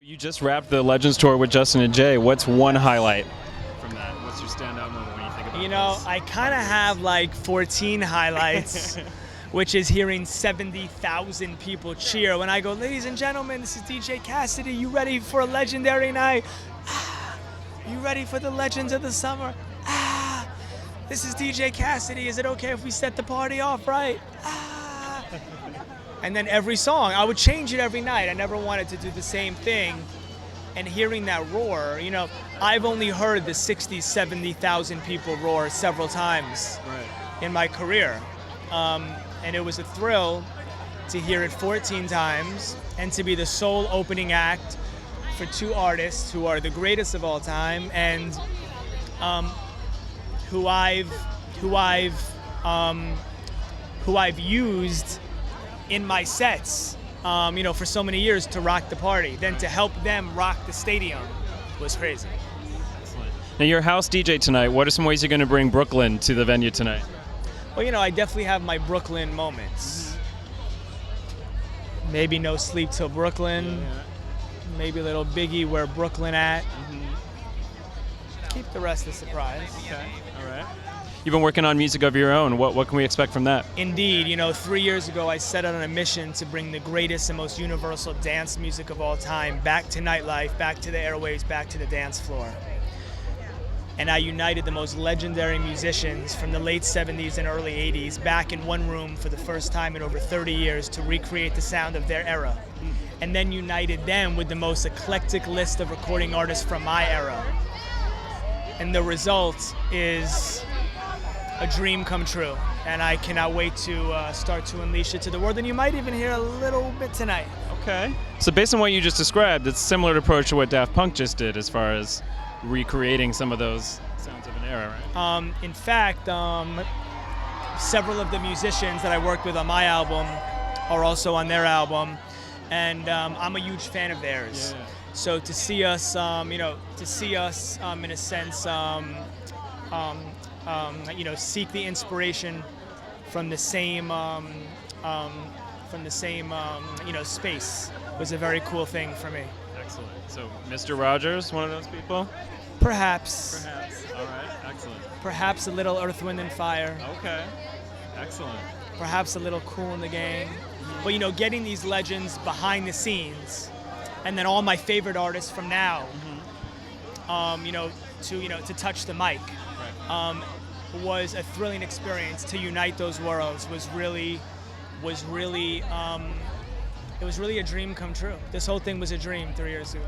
You just wrapped the Legends tour with Justin and Jay. What's one highlight from that? What's your standout moment when you think about this? I kind of have like 14 highlights, which is hearing 70,000 people cheer when I go, ladies and gentlemen, this is DJ Cassidy. You ready for a legendary night? You ready for the legends of the summer? This is DJ Cassidy. Is it okay if we set the party off right? And then every song, I would change it every night. I never wanted to do the same thing. And hearing that roar, I've only heard the 60, 70,000 people roar several times in my career. And it was a thrill to hear it 14 times and to be the sole opening act for two artists who are the greatest of all time and who I've used in my sets, for so many years to rock the party. Then to help them rock the stadium was crazy. Excellent. Now you're house DJ tonight. What are some ways you're going to bring Brooklyn to the venue tonight? Well, I definitely have my Brooklyn moments. Maybe No Sleep Till Brooklyn. Yeah. Maybe a little Biggie, Where Brooklyn At. Keep the rest a surprise. Okay. All right. You've been working on music of your own. What can we expect from that? Indeed. 3 years ago, I set out on a mission to bring the greatest and most universal dance music of all time back to nightlife, back to the airwaves, back to the dance floor. And I united the most legendary musicians from the late 70s and early 80s back in one room for the first time in over 30 years to recreate the sound of their era. And then united them with the most eclectic list of recording artists from my era. And the result is a dream come true, and I cannot wait to start to unleash it to the world, and you might even hear a little bit tonight. Okay. So based on what you just described, it's similar approach to what Daft Punk just did as far as recreating some of those sounds of an era, right? In fact, several of the musicians that I worked with on my album are also on their album, and I'm a huge fan of theirs. Yeah. So to see us, in a sense, seek the inspiration from the same, space was a very cool thing for me. Excellent. So, Mr. Rogers, one of those people? Perhaps. All right. Excellent. Perhaps a little Earth, Wind, and Fire. Okay. Excellent. Perhaps a little Kool and the Gang. But getting these legends behind the scenes, and then all my favorite artists from now, to touch the mic. Was a thrilling experience. To unite those worlds was really a dream come true. This whole thing was a dream 3 years ago.